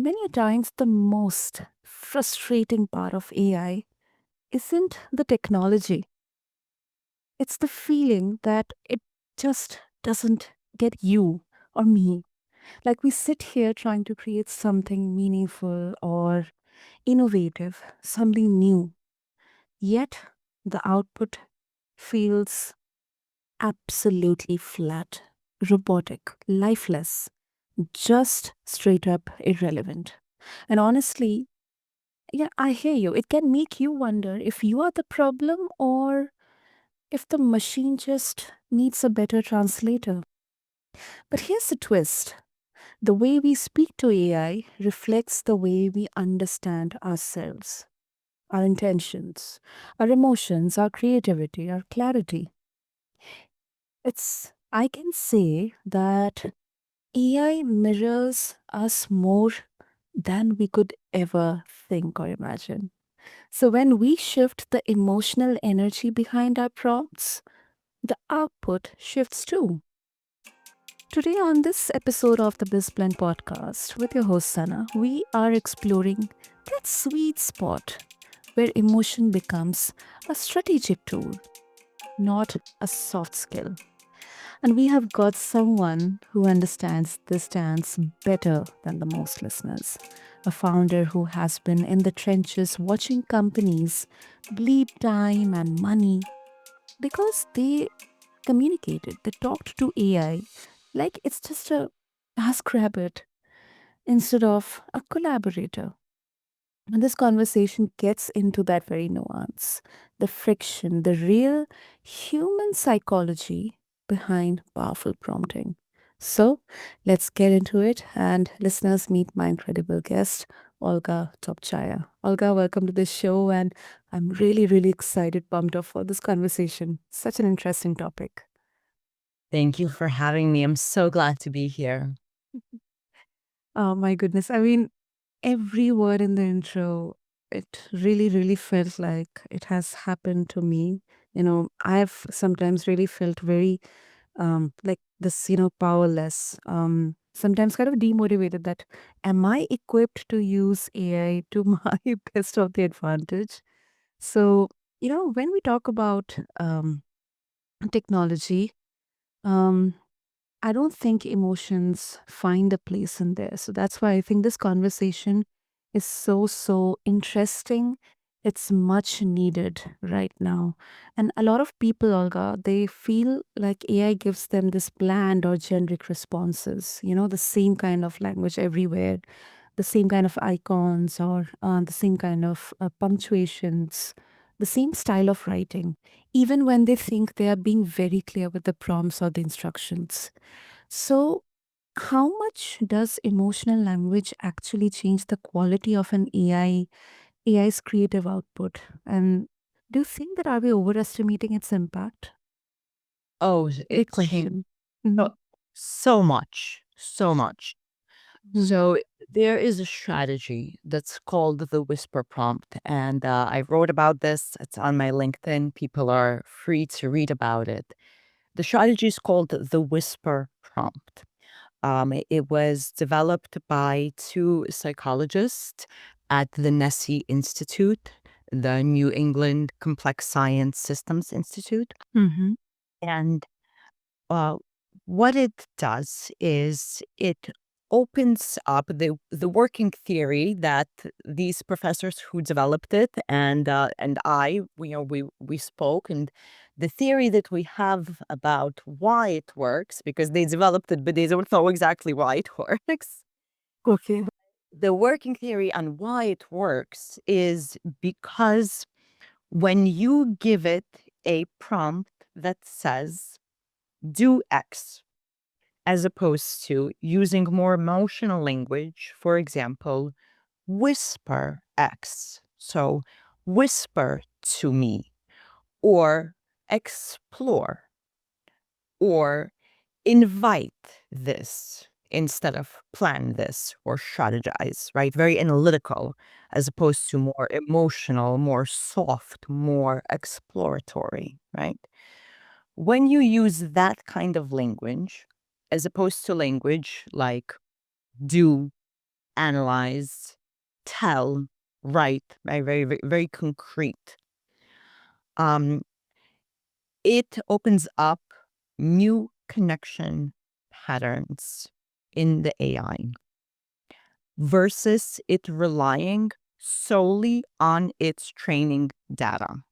many times the most frustrating part of AI isn't the technology, it's the feeling that it just doesn't get you or me. Like we sit here trying to create something meaningful or innovative, something new, yet the output feels absolutely flat, robotic, lifeless, just straight up irrelevant. And honestly, yeah, I hear you. It can make you wonder if you are the problem or if the machine just needs a better translator. But here's the twist: the way we speak to AI reflects the way we understand ourselves, our intentions, our emotions, our creativity, our clarity. I can say that AI mirrors us more than we could ever think or imagine. So when we shift the emotional energy behind our prompts, the output shifts too. Today, on this episode of the BizBlend podcast with your host Sana, we are exploring that sweet spot where emotion becomes a strategic tool, not a soft skill. And we have got someone who understands this dance better than the most listeners. A founder who has been in the trenches watching companies bleed time and money because they communicated, they talked to AI like it's just a TaskRabbit instead of a collaborator. And this conversation gets into that very nuance, the friction, the real human psychology behind powerful prompting. So let's get into it and listeners meet my incredible guest, Olga Topchaya. Olga, welcome to the show, and I'm really, really excited, pumped up for this conversation. Such an interesting topic. Thank you for having me. I'm so glad to be here. Oh my goodness. I mean, every word in the intro, it really, really felt like it has happened to me. I've sometimes really felt very like this, powerless, sometimes kind of demotivated that am I equipped to use AI to my best of the advantage? So, when we talk about technology, um, I don't think emotions find a place in there. So that's why I think this conversation is so, so interesting. It's much needed right now. And a lot of people, Olga, they feel like AI gives them this bland or generic responses, the same kind of language everywhere, the same kind of icons or the same kind of punctuations, the same style of writing, even when they think they are being very clear with the prompts or the instructions. So, how much does emotional language actually change the quality of an AI's creative output? And do you think that are we overestimating its impact? Oh, Big it changed question. Mhm. so much, so much. Mhm. So there is a strategy that's called the whisper prompt, and I wrote about this. It's on my LinkedIn. People are free to read about it. The strategy is called the whisper prompt. It was developed by two psychologists at the Nessie Institute, the New England Complex Science Systems Institute. Mhm. And uh, what it does is it opens up the working theory that these professors who developed it and I, we spoke, and the theory that we have about why it works, because they developed it but they don't know exactly why it works. Okay. The working theory on why it works is because when you give it a prompt that says do X, as opposed to using more emotional language, for example, whisper X. So, whisper to me, or explore, or invite this instead of plan this or strategize, right? Very analytical, as opposed to more emotional, more soft, more exploratory, right? When you use that kind of language, as opposed to language like do, analyze, tell, write, very, very, very, very concrete. Um, it opens up new connection patterns in the AI versus it relying solely on its training data.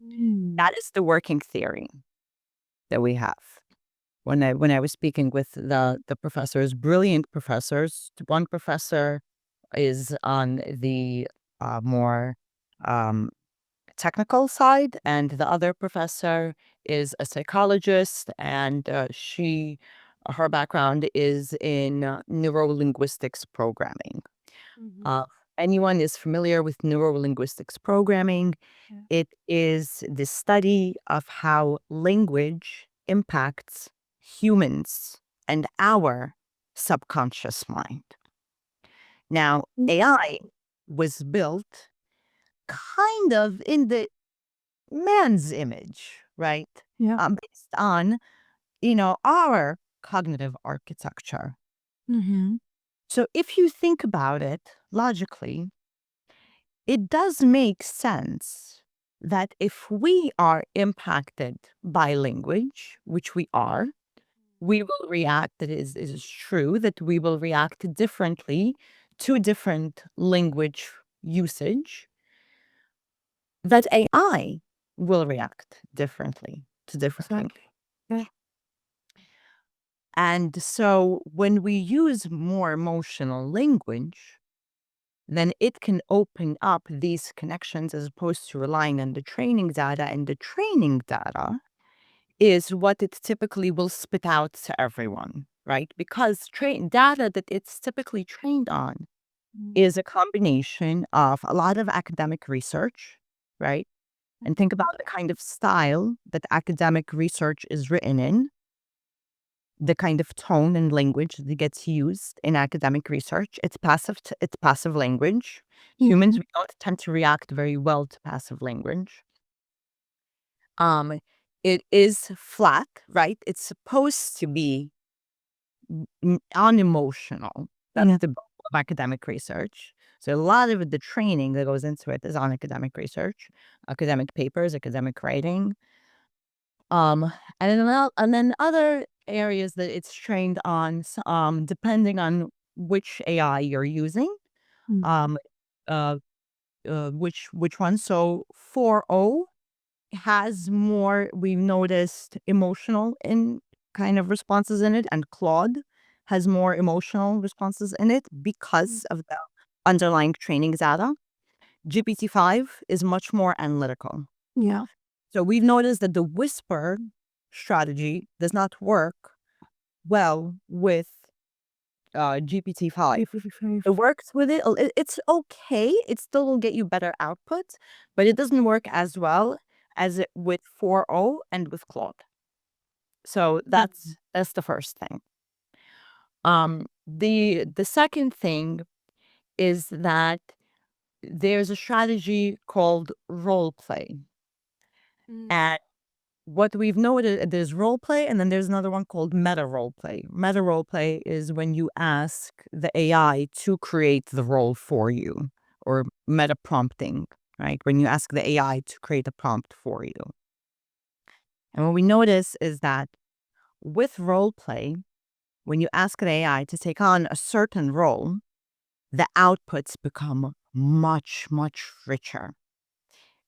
Mm. That is the working theory that we have. When I was speaking with the professors, brilliant professors, one professor is on the more um, technical side, and the other professor is a psychologist, and her background is in neurolinguistics programming. Mhm. Uh, anyone is familiar with neurolinguistics programming? Yeah. It is the study of how language impacts humans and our subconscious mind. Now, Mm. AI was built kind of in the man's image, right? Yeah. Based on, our cognitive architecture. Mhm. So if you think about it logically, it does make sense that if we are impacted by language, which we are, we will react, that is true, that we will react differently to different language usage, that AI will react differently to different language. Exactly. Yeah. And so when we use more emotional language, then it can open up these connections as opposed to relying on the training data. And the training data is what it typically will spit out to everyone, right? Because data that it's typically trained on Mm. is a combination of a lot of academic research, right? And think Mhm. about the kind of style that academic research is written in, the kind of tone and language that gets used in academic research. It's it's passive language. Humans, Mhm. we don't tend to react very well to passive language. Um, it is flat, right? It's supposed to be unemotional. That's Yeah. the goal of academic research. So a lot of the training that goes into it is on academic research, academic papers, academic writing. Um, and then other areas that it's trained on, depending on which AI you're using, Mm. um, uh, which one. So 4.0 has more, we've noticed, emotional in kind of responses in it, and Claude has more emotional responses in it because of the underlying training data. GPT-5 is much more analytical. Yeah. So we've noticed that the whisper strategy does not work well with GPT-5. It 55. works with it. It's okay. It still will get you better output, but it doesn't work as well as it with 4.0 and with Claude. So Mhm. that's the first thing. The second thing is that there's a strategy called role play. Mm. And what we've noted, there's role play, and then there's another one called meta role play. Meta role play is when you ask the AI to create the role for you, or meta prompting, right? When you ask the AI to create a prompt for you. And what we notice is that with role play, when you ask the AI to take on a certain role, the outputs become much, much richer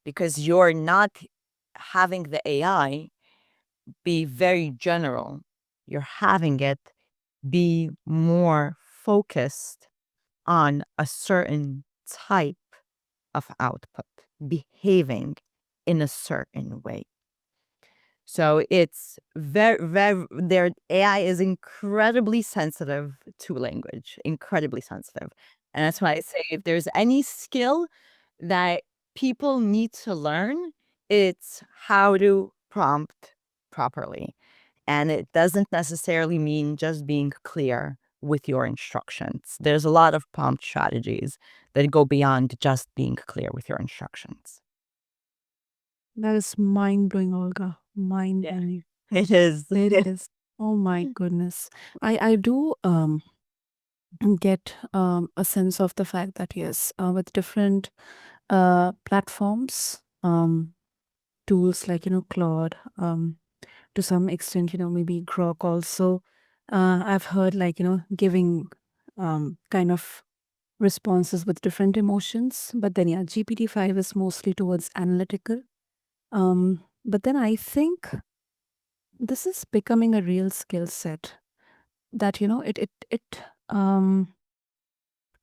because you're not having the AI be very general. You're having it be more focused on a certain type of output, behaving in a certain way. So it's very, very, their AI is incredibly sensitive to language, incredibly sensitive. And that's why I say if there's any skill that people need to learn, it's how to prompt properly. And it doesn't necessarily mean just being clear with your instructions. There's a lot of prompt strategies that go beyond just being clear with your instructions. That is mind blowing, Olga. Mind Yeah, blowing. it is. It is. Oh my goodness. I do get a sense of the fact that yes, with different platforms, tools like Claude, to some extent, maybe Grok also. I've heard like giving kind of responses with different emotions, but then yeah, GPT-5 is mostly towards analytical. But then I think this is becoming a real skill set that it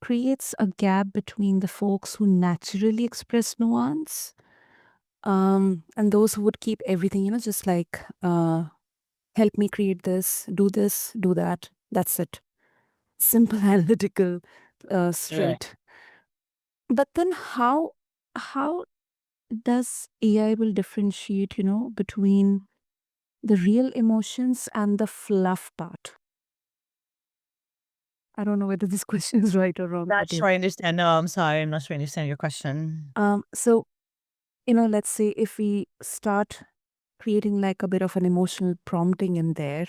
creates a gap between the folks who naturally express nuance, and those who would keep everything, just like help me create this, do that. That's it. Simple analytical, Right. straight. But then how does AI will differentiate, between the real emotions and the fluff part? I don't know whether this question is right or wrong, Not but yes. sure I understand. No, I'm sorry. I'm not sure I understand your question. So let's say if we start creating like a bit of an emotional prompting in there,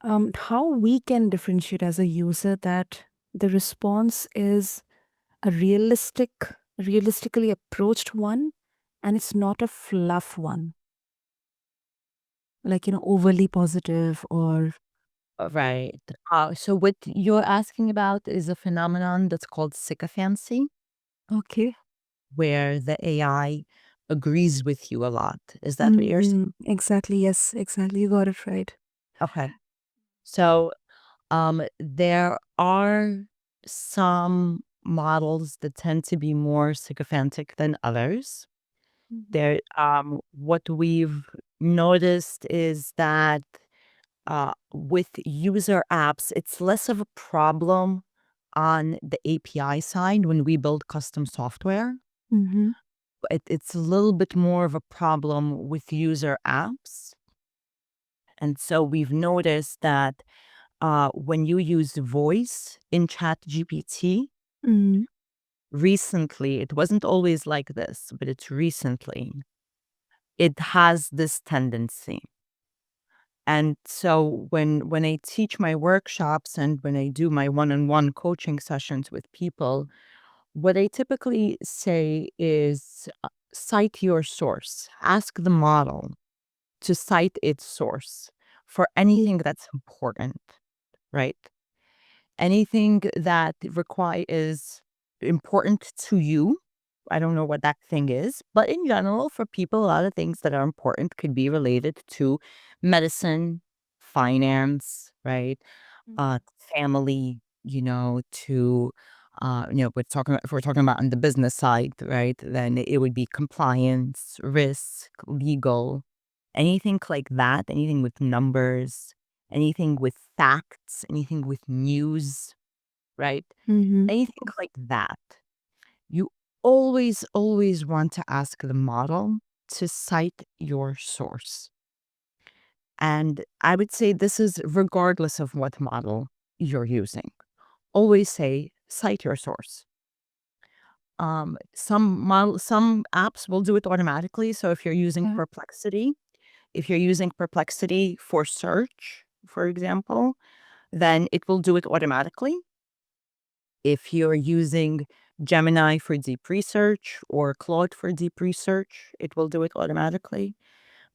how we can differentiate as a user that the response is a realistically approached one, and it's not a fluff one, like overly positive or Right. So what you're asking about is a phenomenon that's called sycophancy, okay. where the AI agrees with you a lot. Is that what you're saying? Exactly. Yes, exactly. You got it right. Okay. So there are some models that tend to be more sycophantic than others. Mhm. There, what we've noticed is that with user apps, it's less of a problem on the API side when we build custom software. Mhm. It's a little bit more of a problem with user apps. And so we've noticed that when you use voice in ChatGPT, Mhm. recently, it wasn't always like this, but it's recently, it has this tendency. And so when I teach my workshops and when I do my one-on-one coaching sessions with people, what I typically say is cite your source. Ask the model to cite its source for anything that's important, right? Anything that is important to you. I don't know what that thing is, but in general, for people, a lot of things that are important could be related to medicine, finance, right? Family, to if we're talking about on the business side, right? Then it would be compliance, risk, legal, anything like that, anything with numbers, anything with facts, anything with news, right? Mhm. Anything like that. You always, always want to ask the model to cite your source. And I would say this is regardless of what model you're using. Always say, cite your source. Some apps will do it automatically. So if you're using Okay. Perplexity, if you're using Perplexity for search, for example, then it will do it automatically. If you're using Gemini for deep research or Claude for deep research, it will do it automatically.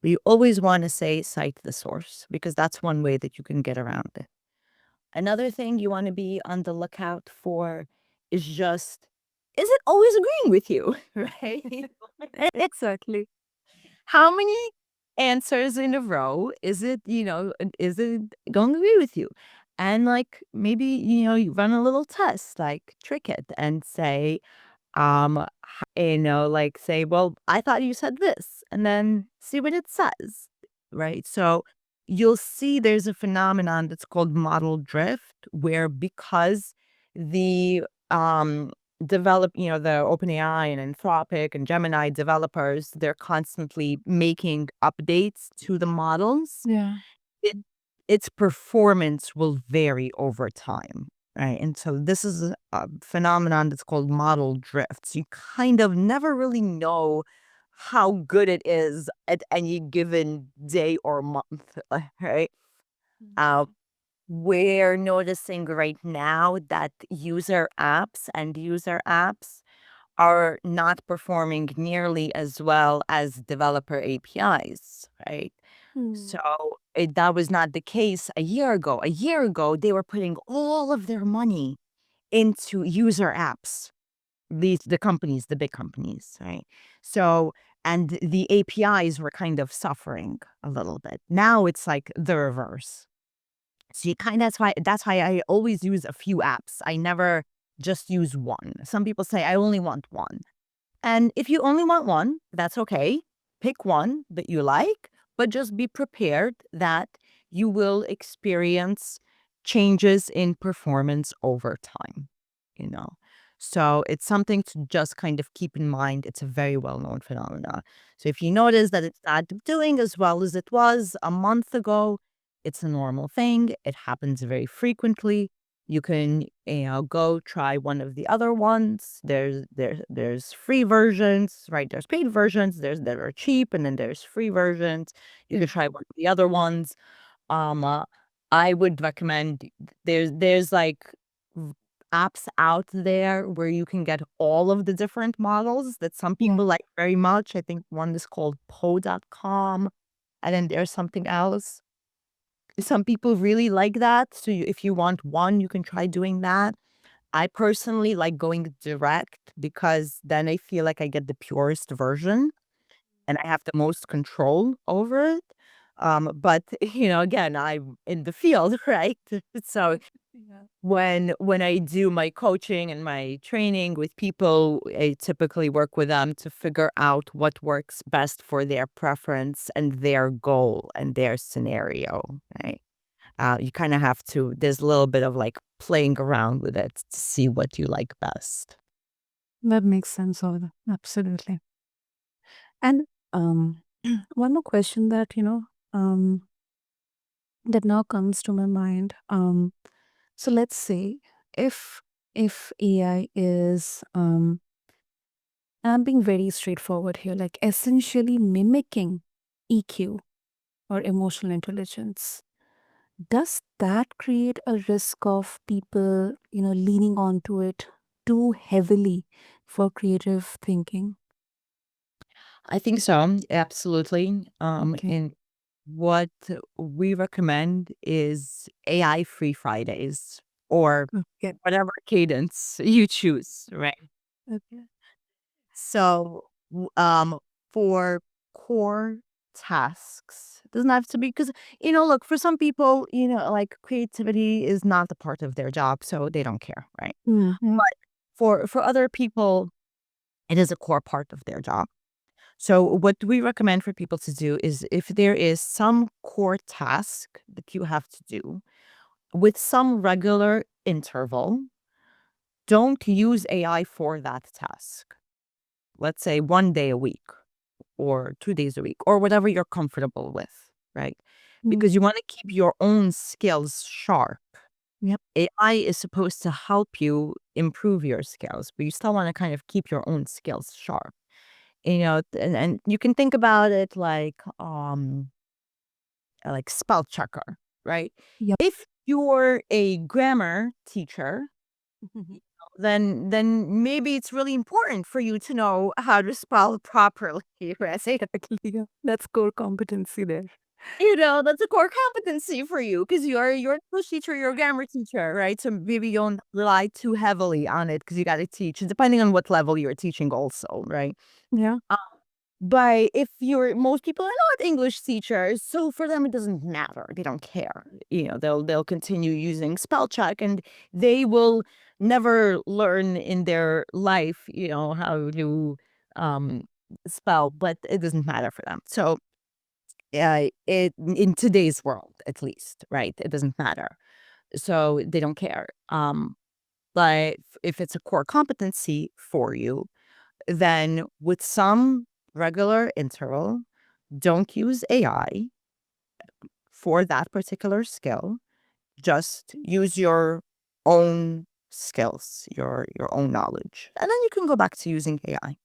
But you always want to say cite the source because that's one way that you can get around it. Another thing you want to be on the lookout for is just, is it always agreeing with you? Right? Exactly. How many answers in a row is it going to agree with you? And like maybe, you run a little test, like trick it and say, like say, well, I thought you said this, and then see what it says. Right. So you'll see there's a phenomenon that's called model drift, where because the the OpenAI and Anthropic and Gemini developers, they're constantly making updates to the models. Yeah. It its performance will vary over time, right? And so this is a phenomenon that's called model drift. So you kind of never really know how good it is at any given day or month, right? Uh, Mhm. We're noticing right now that user apps are not performing nearly as well as developer APIs, right? Hmm. So that was not the case a year ago. A year ago, they were putting all of their money into user apps. The companies, the big companies, right? So, and the APIs were kind of suffering a little bit. Now it's like the reverse. So you kind of that's why I always use a few apps. I never just use one. Some people say I only want one. And if you only want one, that's okay. Pick one that you like, but just be prepared that you will experience changes in performance over time, you know. So it's something to just kind of keep in mind. It's a very well-known phenomenon. So if you notice that it's not doing as well as it was a month ago, it's a normal thing. It happens very frequently. You can, go try one of the other ones. There's free versions, right? There's paid versions. There's that are cheap, and then there's free versions. You Yeah. could try one of the other ones. Um, uh, I would recommend there's like v- apps out there where you can get all of the different models that some Yeah. people like very much. I think one is called Poe.com, and then there's something else. Some people really like that. So if you want one, you can try doing that. I personally like going direct because then I feel like I get the purest version and I have the most control over it. But again, I'm in the field, right? So Yeah. when I do my coaching and my training with people, I typically work with them to figure out what works best for their preference and their goal and their scenario, right? You kind of have to, there's a little bit of like playing around with it to see what you like best. That makes sense, Olga. Absolutely. And one more question that, that now comes to my mind. So let's say if AI is and I'm being very straightforward here, like essentially mimicking EQ or emotional intelligence, does that create a risk of people, leaning onto it too heavily for creative thinking? I think so, absolutely. Okay. And what we recommend is AI free Fridays or Okay. whatever cadence you choose, right? Okay. So, for core tasks, it doesn't have to be because, look, for some people, like creativity is not a part of their job, so they don't care, right? Mm-hmm. But for other people, it is a core part of their job. So what we recommend for people to do is if there is some core task that you have to do with some regular interval, don't use AI for that task. Let's say 1 day a week or 2 days a week or whatever you're comfortable with, right? Mm. Because you want to keep your own skills sharp. Yep. AI is supposed to help you improve your skills, but you still want to kind of keep your own skills sharp. And you can think about it like spell checker, right? Yep. If you're a grammar teacher, then maybe it's really important for you to know how to spell properly, right? Exactly. Yeah. That's core competency there. That's a core competency for you because you're an English teacher, you're a grammar teacher, right? So maybe you don't rely too heavily on it because you got to teach, depending on what level you're teaching, also, right? Yeah. But if you're most people are not English teachers, so for them it doesn't matter. They don't care. They'll continue using spell check and they will never learn in their life, how to um spell, but it doesn't matter for them. So it in today's world at least, right? It doesn't matter. So they don't care. But if it's a core competency for you, then with some regular interval, don't use AI for that particular skill. Just use your own skills, your own knowledge. And then you can go back to using AI.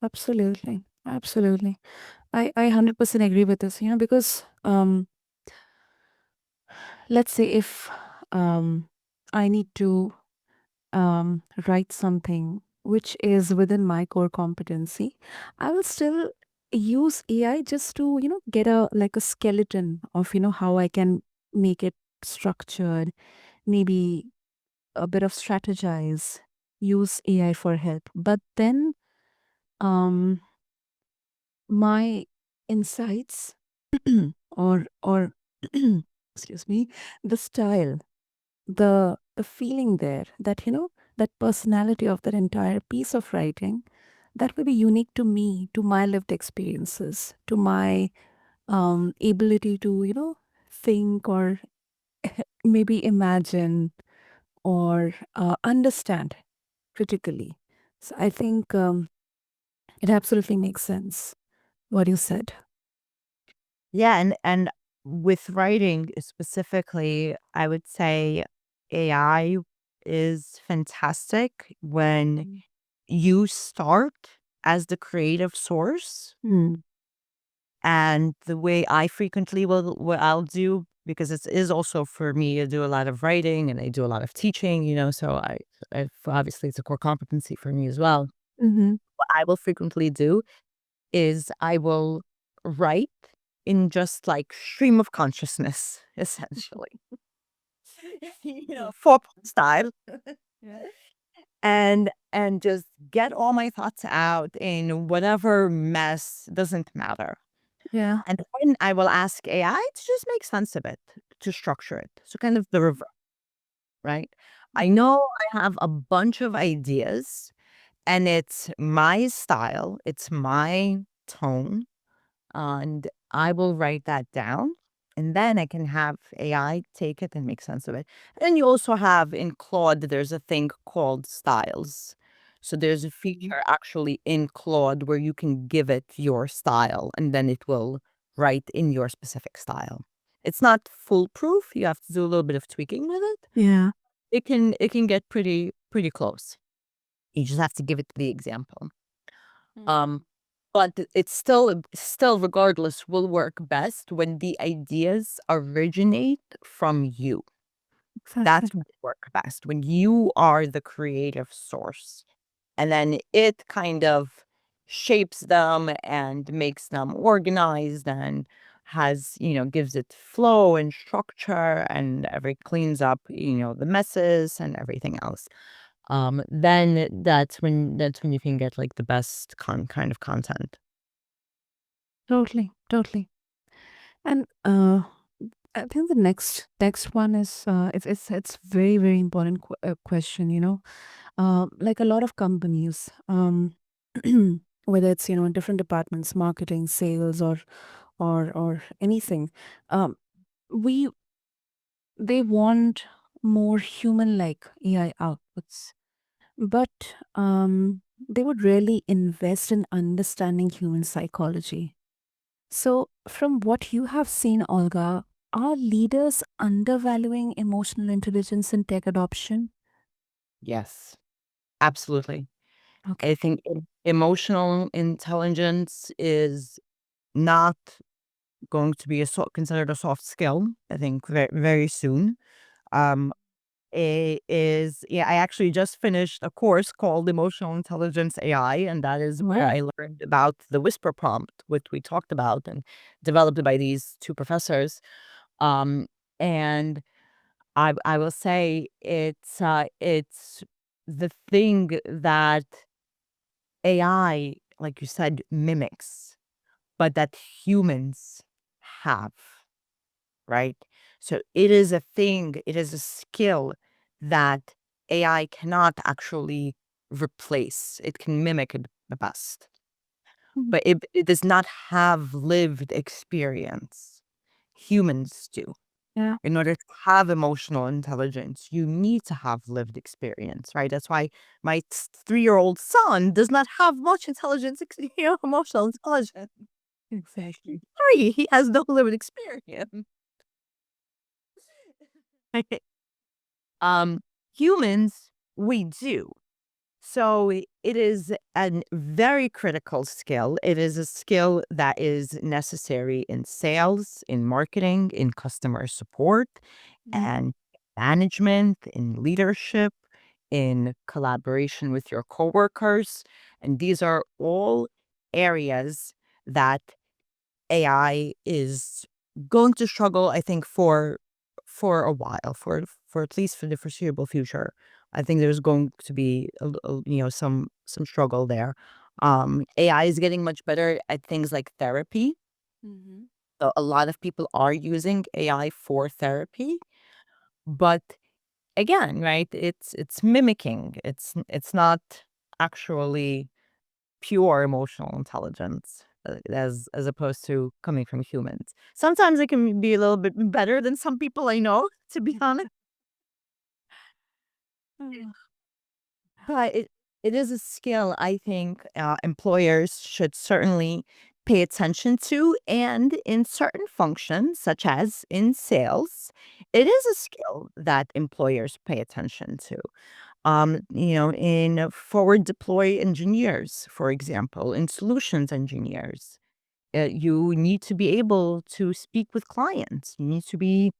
Absolutely. Absolutely. I 100% agree with this, because let's say if I need to write something which is within my core competency, I will still use AI just to, get a like a skeleton of, how I can make it structured, maybe a bit of strategize, use AI for help. But then um my insights or excuse me, the style, the feeling there, that that personality of that entire piece of writing, that will be unique to me, to my lived experiences, to my ability to think, or maybe imagine, or understand critically. So I think it absolutely makes sense what you said. Yeah, and with writing specifically, I would say AI is fantastic when Mm. you start as the creative source. Hmm. And the way I frequently will what I'll do, because it is also for me, I do a lot of writing and I do a lot of teaching, so I obviously it's a core competency for me as well. Mm-hmm. What I will frequently do is I will write in just like stream of consciousness, essentially, for style, Yeah. and just get all my thoughts out in whatever mess, doesn't matter. Yeah. And then I will ask AI to just make sense of it, to structure it. So kind of the reverse, right? I know I have a bunch of ideas and it's my style, it's my tone, and I will write that down. And then I can have AI take it and make sense of it. And you also have in Claude, there's a thing called styles. So there's a feature actually in Claude where you can give it your style and then it will write in your specific style. It's not foolproof. You have to do a little bit of tweaking with it. Yeah. It can get pretty close. You just have to give it the example. Um, but it's still regardless will work best when the ideas originate from you. Exactly. That's what work best when you are the creative source. And then it kind of shapes them and makes them organized and has, gives it flow and structure and every cleans up, the messes and everything else. Then that's when you can get like the best kind of content. Totally. Totally. And I think the next one is it's very very important question. Like a lot of companies, whether it's in different departments, marketing, sales, or anything, um, we they want more human like AI outputs, but they would really invest in understanding human psychology. So, from what you have seen, Olga, are leaders undervaluing emotional intelligence in tech adoption? Yes, absolutely. I Okay. think emotional intelligence is not going to be considered a soft skill. I think very soon. Um, it is yeah. I actually just finished a course called Emotional Intelligence AI, and that is where Wow. I learned about the whisper prompt, which we talked about, and developed by these two professors. Um, and I will say it's the thing that AI, like you said, mimics, but that humans have, right? So it is a thing, it is a skill that AI cannot actually replace. It can mimic it the best, Mhm. but it does not have lived experience. Humans do. Yeah. In order to have emotional intelligence, you need to have lived experience, right? That's why my 3-year-old son does not have much intelligence, emotional intelligence. Exactly. Sorry, he has no lived experience. um, Humans, we do. So it is a very critical skill. It is a skill that is necessary in sales, in marketing, in customer support, Mhm. and management, in leadership, in collaboration with your coworkers. And these are all areas that AI is going to struggle, I think, for a while, for at least for the foreseeable future. I think there's going to be some struggle there. AI is getting much better at things like therapy. Mhm. So a lot of people are using AI for therapy, but again, right? It's mimicking. It's not actually pure emotional intelligence, as opposed to coming from humans. Sometimes it can be a little bit better than some people I know, to be honest. Mm. But it is a skill I think employers should certainly pay attention to, and in certain functions, such as in sales, it is a skill that employers pay attention to. In forward deploy engineers, for example, in solutions engineers, you need to be able to speak with clients. You need to be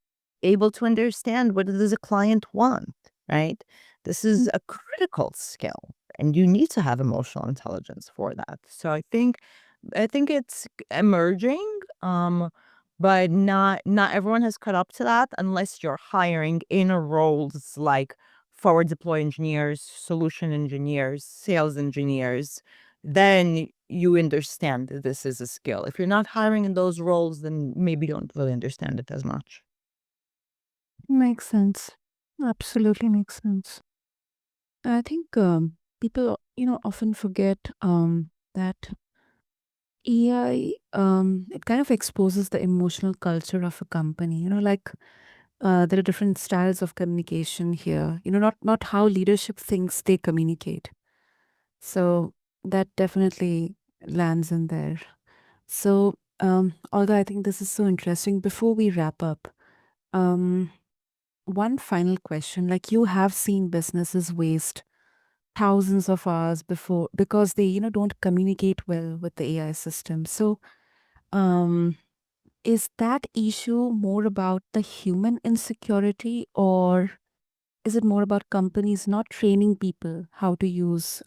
able to understand what does a client want, right? This is a critical skill, and you need to have emotional intelligence for that. So I think it's emerging, but not everyone has caught up to that unless you're hiring in roles like forward deploy engineers, solution engineers, sales engineers. Then you understand that this is a skill. If you're not hiring in those roles, then maybe you don't really understand it as much. Makes sense. Absolutely makes sense. I think people, often forget that AI, it kind of exposes the emotional culture of a company. Like there are different styles of communication here. Not how leadership thinks they communicate. So that definitely lands in there. So, Olga, I think this is so interesting. Before we wrap up, um, one final question. Like you have seen businesses waste thousands of hours before because they, don't communicate well with the AI system. So, um, is that issue more about the human insecurity, or is it more about companies not training people how to use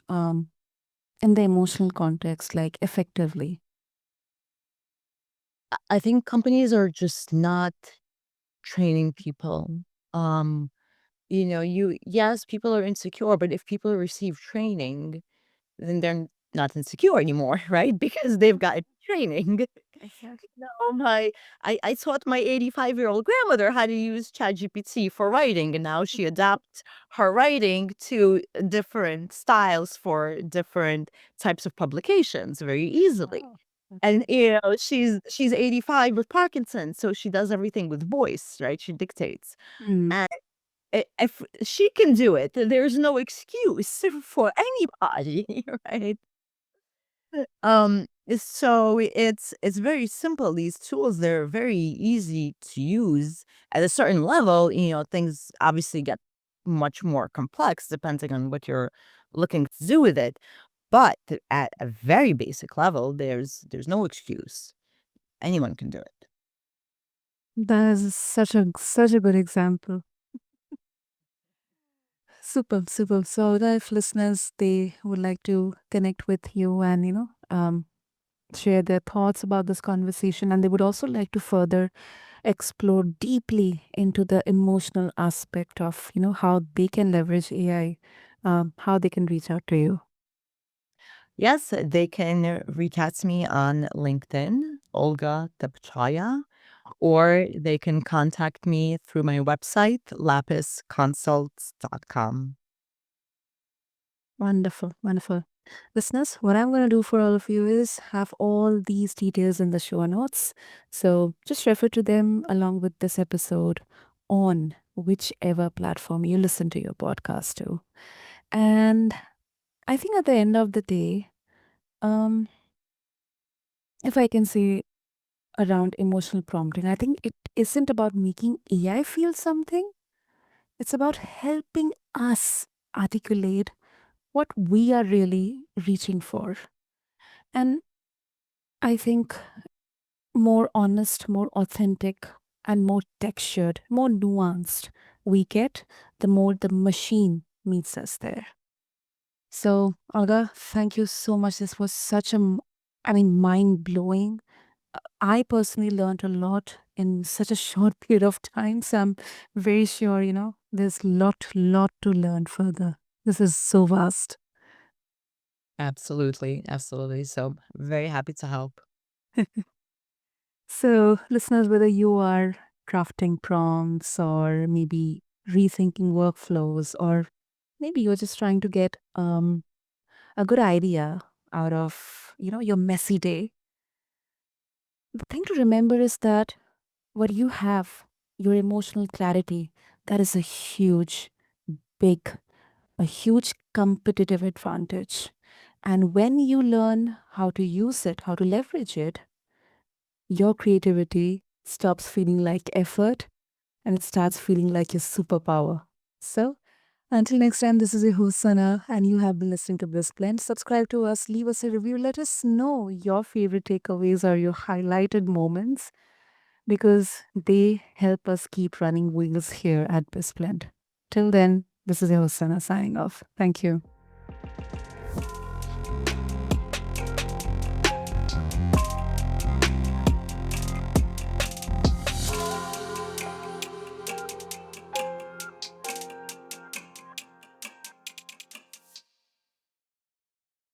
in the emotional context, like effectively? I think companies are just not training people. Um, yes, people are insecure, but if people receive training, then they're not insecure anymore, right? Because they've got training. Exactly. No, I taught my 85-year-old grandmother how to use ChatGPT for writing, and now she adapts her writing to different styles for different types of publications very easily. Wow. That's And it. she's 85 with Parkinson's, so she does everything with voice, right? She dictates. Mm. And if she can do it, then there's no excuse for anybody, right? So it's very simple. These tools, they're very easy to use. At a certain level, things obviously get much more complex depending on what you're looking to do with it. But at a very basic level, there's no excuse. Anyone can do it. That is such a good example. Super, super. So that if listeners they would like to connect with you and share their thoughts about this conversation, and they would also like to further explore deeply into the emotional aspect of how they can leverage AI, how they can reach out to you. Yes, they can reach out to me on LinkedIn, Olga Topchaya, or they can contact me through my website, lapisconsults.com. Wonderful, wonderful. Listeners, what I'm going to do for all of you is have all these details in the show notes. So just refer to them along with this episode on whichever platform you listen to your podcast to. And I think at the end of the day, um, if I can say around emotional prompting, I think it isn't about making AI feel something, it's about helping us articulate what we are really reaching for. And I think more honest, more authentic, and more textured, more nuanced we get, the more the machine meets us there. So, Olga, thank you so much. This was such mind blowing. I personally learned a lot in such a short period of time. So, I'm very sure, there's lot to learn further. This is so vast. Absolutely. Absolutely. So very happy to help. So, listeners, whether you are crafting prompts or maybe rethinking workflows, or maybe you're just trying to get a good idea out of your messy day, the thing to remember is that what you have, your emotional clarity, that is big, a huge competitive advantage. And when you learn how to use it, how to leverage it, your creativity stops feeling like effort and it starts feeling like your superpower. So, until next time, this is your host Sana, and you have been listening to BizBlend. Subscribe to us, leave us a review, let us know your favorite takeaways or your highlighted moments because they help us keep running wheels here at BizBlend. Till then, this is your host Sana signing off. Thank you.